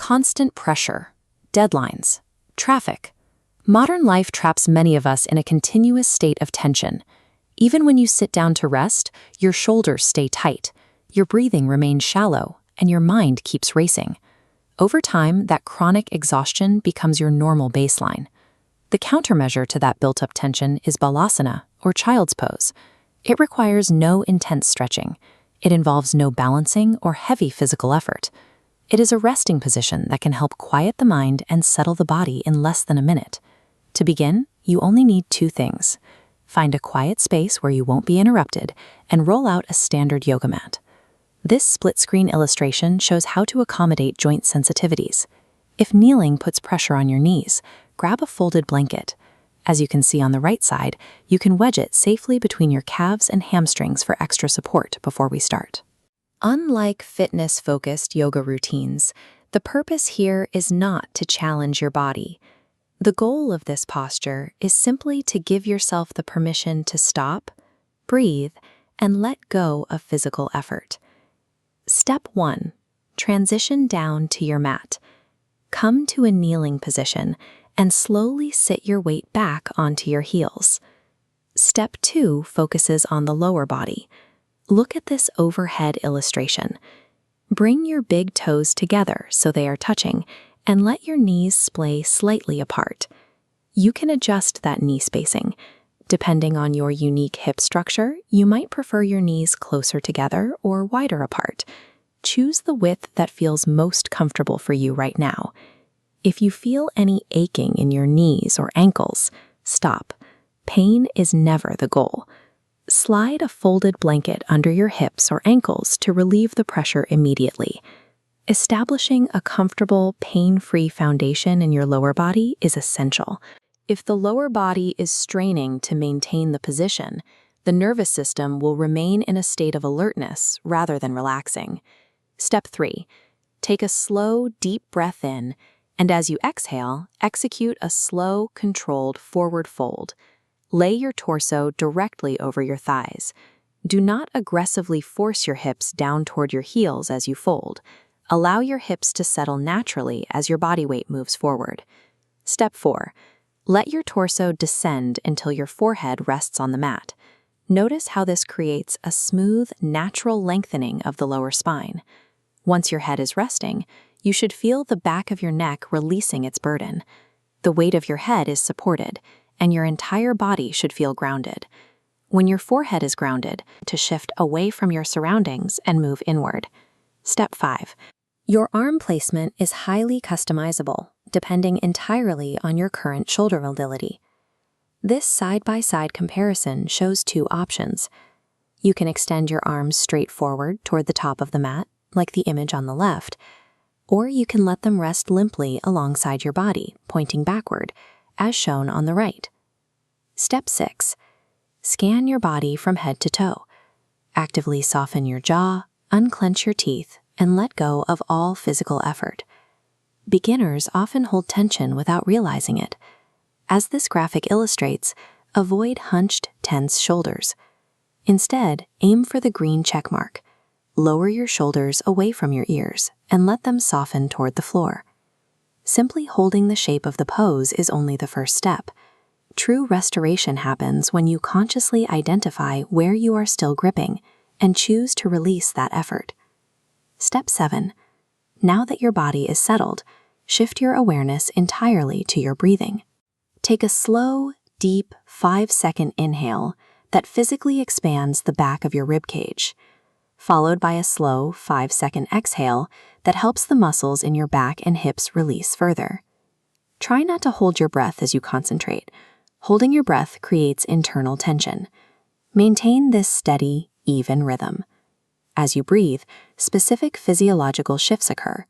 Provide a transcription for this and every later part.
Constant pressure, deadlines, traffic. Modern life traps many of us in a continuous state of tension. Even when you sit down to rest, your shoulders stay tight, your breathing remains shallow, and your mind keeps racing. Over time, that chronic exhaustion becomes your normal baseline. The countermeasure to that built-up tension is balasana, or child's pose. It requires no intense stretching. It involves no balancing or heavy physical effort. It is a resting position that can help quiet the mind and settle the body in less than a minute. To begin, you only need two things. Find a quiet space where you won't be interrupted, and roll out a standard yoga mat. This split-screen illustration shows how to accommodate joint sensitivities. If kneeling puts pressure on your knees, grab a folded blanket. As you can see on the right side, you can wedge it safely between your calves and hamstrings for extra support before we start. Unlike fitness-focused yoga routines, the purpose here is not to challenge your body. The goal of this posture is simply to give yourself the permission to stop, breathe, and let go of physical effort. Step 1. Transition down to your mat. Come to a kneeling position and slowly sit your weight back onto your heels. Step 2 focuses on the lower body. Look at this overhead illustration. Bring your big toes together so they are touching, and let your knees splay slightly apart. You can adjust that knee spacing. Depending on your unique hip structure, you might prefer your knees closer together or wider apart. Choose the width that feels most comfortable for you right now. If you feel any aching in your knees or ankles, stop. Pain is never the goal. Slide a folded blanket under your hips or ankles to relieve the pressure immediately. Establishing a comfortable, pain-free foundation in your lower body is essential. If the lower body is straining to maintain the position, the nervous system will remain in a state of alertness rather than relaxing. Step 3. Take a slow, deep breath in, and as you exhale, execute a slow, controlled forward fold. Lay your torso directly over your thighs. Do not aggressively force your hips down toward your heels as you fold. Allow your hips to settle naturally as your body weight moves forward. Step 4. Let your torso descend until your forehead rests on the mat. Notice how this creates a smooth, natural lengthening of the lower spine. Once your head is resting, you should feel the back of your neck releasing its burden. The weight of your head is supported, and your entire body should feel grounded. When your forehead is grounded, to shift away from your surroundings and move inward. Step 5. Your arm placement is highly customizable, depending entirely on your current shoulder mobility. This side-by-side comparison shows two options. You can extend your arms straight forward toward the top of the mat, like the image on the left, or you can let them rest limply alongside your body, pointing backward, as shown on the right. Step 6. Scan your body from head to toe. Actively soften your jaw, unclench your teeth, and let go of all physical effort. Beginners often hold tension without realizing it. As this graphic illustrates, avoid hunched, tense shoulders. Instead, aim for the green check mark. Lower your shoulders away from your ears and let them soften toward the floor. Simply holding the shape of the pose is only the first step. True restoration happens when you consciously identify where you are still gripping and choose to release that effort. Step 7. Now that your body is settled, shift your awareness entirely to your breathing. Take a slow, deep 5-second inhale that physically expands the back of your ribcage, followed by a slow 5-second exhale that helps the muscles in your back and hips release further. Try not to hold your breath as you concentrate. Holding your breath creates internal tension. Maintain this steady, even rhythm. As you breathe, specific physiological shifts occur.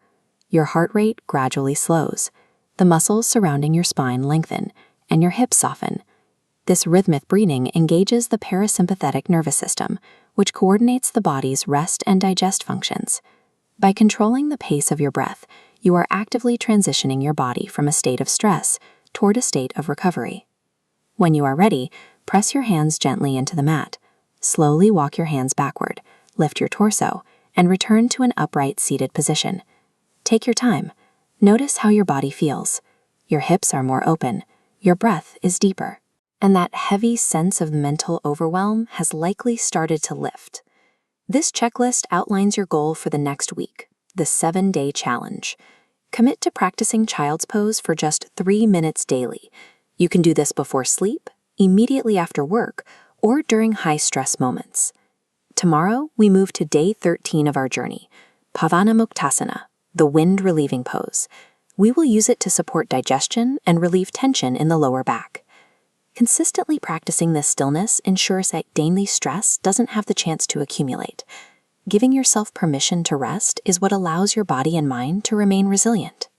Your heart rate gradually slows, the muscles surrounding your spine lengthen, and your hips soften. This rhythmic breathing engages the parasympathetic nervous system, which coordinates the body's rest and digest functions. By controlling the pace of your breath, you are actively transitioning your body from a state of stress toward a state of recovery. When you are ready, press your hands gently into the mat. Slowly walk your hands backward, lift your torso, and return to an upright seated position. Take your time. Notice how your body feels. Your hips are more open, your breath is deeper, and that heavy sense of mental overwhelm has likely started to lift. This checklist outlines your goal for the next week, the 7-day challenge. Commit to practicing child's pose for just 3 minutes daily. You can do this before sleep, immediately after work, or during high-stress moments. Tomorrow, we move to day 13 of our journey, Pavana Muktasana, the wind-relieving pose. We will use it to support digestion and relieve tension in the lower back. Consistently practicing this stillness ensures that daily stress doesn't have the chance to accumulate. Giving yourself permission to rest is what allows your body and mind to remain resilient.